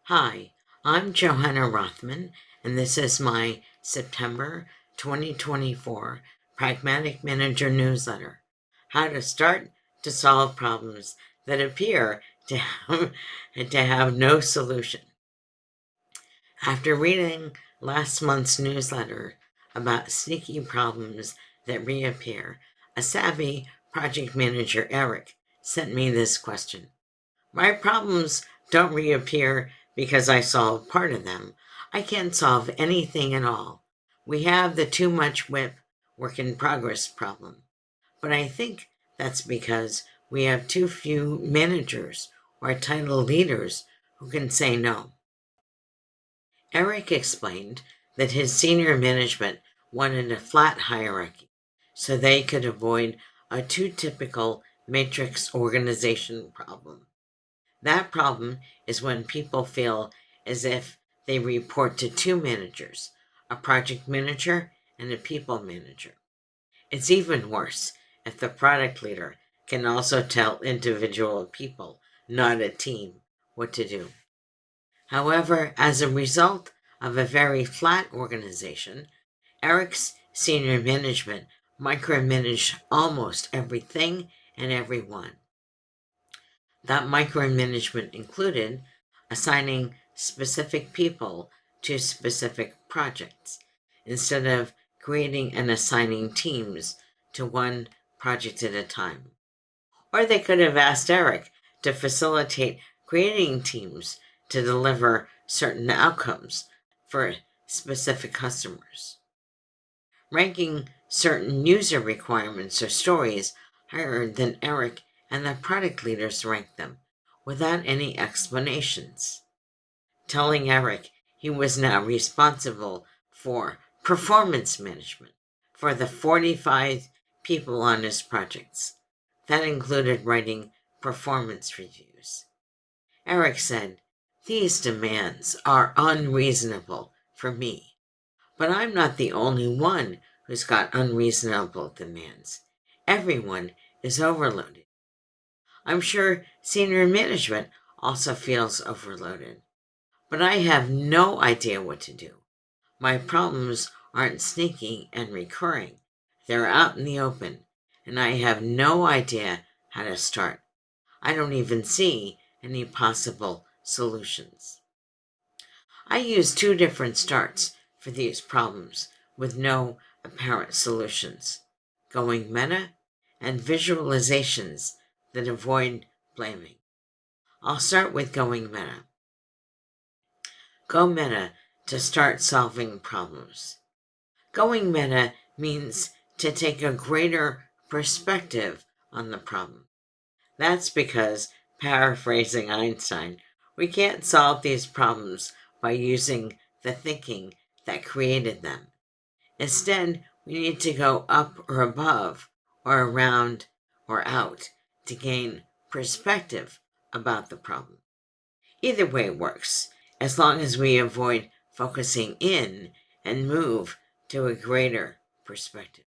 Hi, I'm Johanna Rothman, and this is my September 2024 Pragmatic Manager newsletter. How to start to solve problems that appear to have no solution. After reading last month's newsletter about sneaky problems that reappear, a savvy project manager, Eric, sent me this question. My problems don't reappear because I solve part of them. I can't solve anything at all. We have the too much WIP, work in progress problem. But I think that's because we have too few managers or title leaders who can say no. Eric explained that his senior management wanted a flat hierarchy so they could avoid a too typical matrix organization problem. That problem is when people feel as if they report to two managers, a project manager and a people manager. It's even worse if the product leader can also tell individual people, not a team, what to do. However, as a result of a very flat organization, Eric's senior management micromanaged almost everything and everyone. That micromanagement included assigning specific people to specific projects instead of creating and assigning teams to one project at a time. Or they could have asked Eric to facilitate creating teams to deliver certain outcomes for specific customers. Ranking certain user requirements or stories higher than Eric and the product leaders ranked them, without any explanations. Telling Eric he was now responsible for performance management for the 45 people on his projects. That included writing performance reviews. Eric said, "These demands are unreasonable for me. But I'm not the only one who's got unreasonable demands. Everyone is overloaded. I'm sure senior management also feels overloaded. But I have no idea what to do. My problems aren't sneaky and recurring. They're out in the open, and I have no idea how to start. I don't even see any possible solutions." I use two different starts for these problems with no apparent solutions: going meta and visualizations that avoid blaming. I'll start with going meta. Go meta to start solving problems. Going meta means to take a greater perspective on the problem. That's because, paraphrasing Einstein, we can't solve these problems by using the thinking that created them. Instead, we need to go up or above, or around or out, to gain perspective about the problem. Either way works, as long as we avoid focusing in and move to a greater perspective.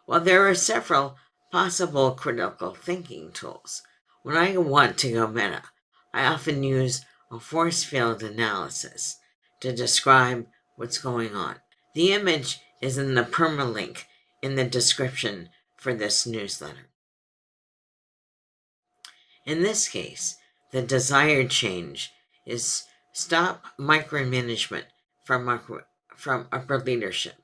While there are several possible critical thinking tools, when I want to go meta, I often use a force field analysis to describe what's going on. The image is in the permalink in the description for this newsletter. In this case, the desired change is stop micromanagement from upper leadership.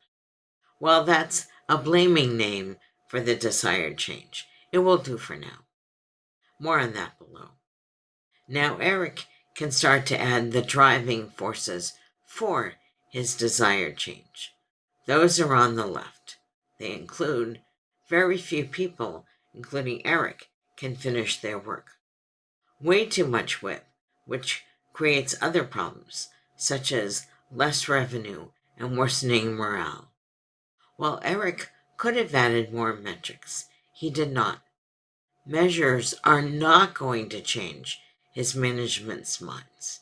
Well, that's a blaming name for the desired change. It will do for now. More on that below. Now Eric can start to add the driving forces for his desired change. Those are on the left. They include very few people, including Eric, can finish their work. Way too much WIP, which creates other problems, such as less revenue and worsening morale. While Eric could have added more metrics, he did not. Measures are not going to change his management's minds,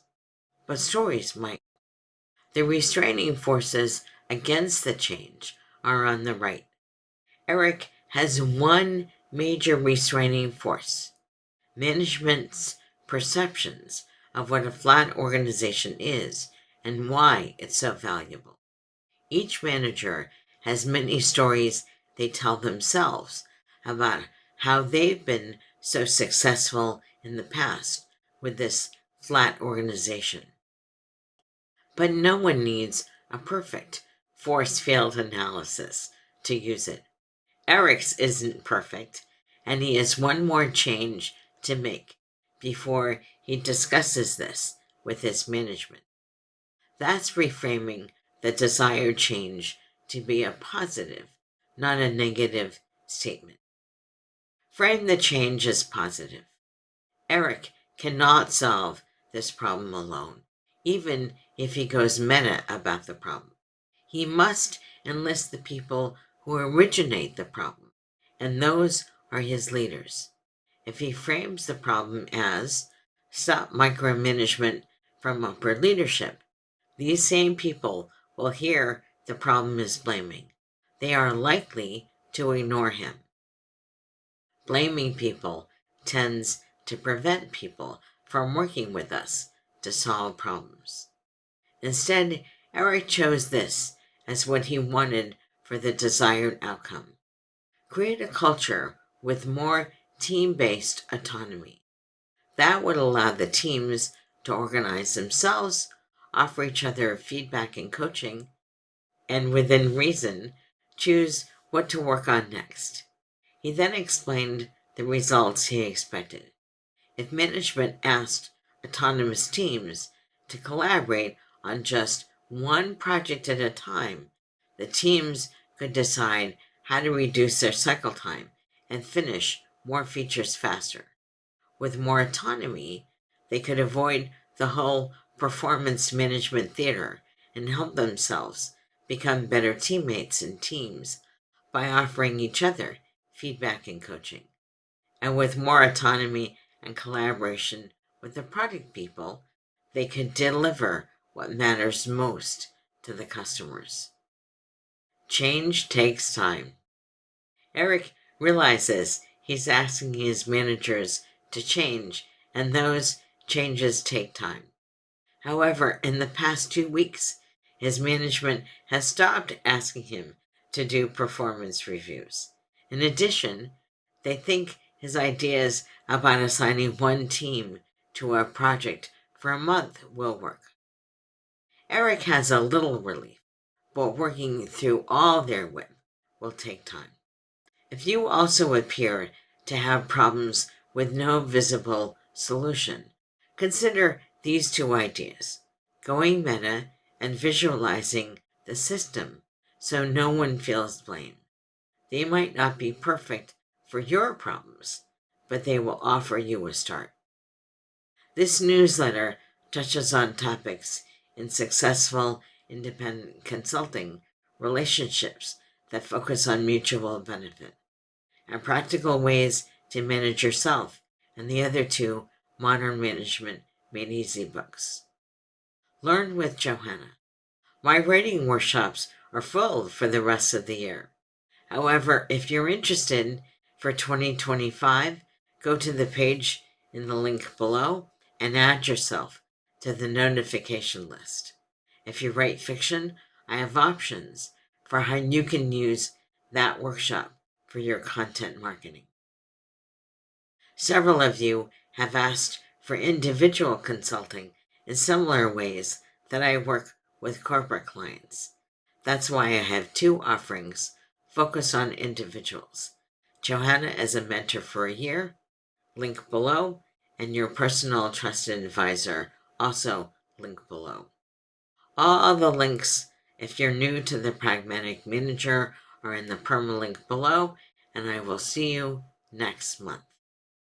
but stories might. The restraining forces against the change are on the right. Eric has one major restraining force: management's perceptions of what a flat organization is and why it's so valuable. Each manager has many stories they tell themselves about how they've been so successful in the past with this flat organization. But no one needs a perfect force field analysis to use it. Eric's isn't perfect, and he has one more change to make before he discusses this with his management. That's reframing the desired change to be a positive, not a negative statement. Frame the change as positive. Eric cannot solve this problem alone, even if he goes meta about the problem. He must enlist the people who originate the problem, and those are his leaders. If he frames the problem as stop micromanagement from upper leadership, these same people will hear the problem is blaming. They are likely to ignore him. Blaming people tends to prevent people from working with us to solve problems. Instead, Eric chose this as what he wanted for the desired outcome. Create a culture with more team-based autonomy. That would allow the teams to organize themselves, offer each other feedback and coaching, and within reason, choose what to work on next. He then explained the results he expected. If management asked autonomous teams to collaborate on just one project at a time, the teams could decide how to reduce their cycle time and finish more features faster. With more autonomy, they could avoid the whole performance management theater and help themselves become better teammates and teams by offering each other feedback and coaching. And with more autonomy and collaboration with the product people, they could deliver what matters most to the customers. Change takes time. Eric realizes he's asking his managers to change, and those changes take time. However, in the past 2 weeks, his management has stopped asking him to do performance reviews. In addition, they think his ideas about assigning one team to a project for a month will work. Eric has a little relief, but working through all their whip will take time. If you also appear to have problems with no visible solution, consider these two ideas: going meta and visualizing the system so no one feels blame. They might not be perfect for your problems, but they will offer you a start. This newsletter touches on topics in successful independent consulting, relationships that focus on mutual benefit, and practical ways to manage yourself, and the other two Modern Management Made Easy books. Learn with Johanna. My writing workshops are full for the rest of the year. However, if you're interested for 2025, go to the page in the link below and add yourself to the notification list. If you write fiction, I have options for how you can use that workshop for your content marketing. Several of you have asked for individual consulting in similar ways that I work with corporate clients. That's why I have two offerings focused on individuals: Johanna as a mentor for a year, link below, and your personal trusted advisor, also link below. All the links, if you're new to the Pragmatic Manager, are in the permalink below, and I will see you next month.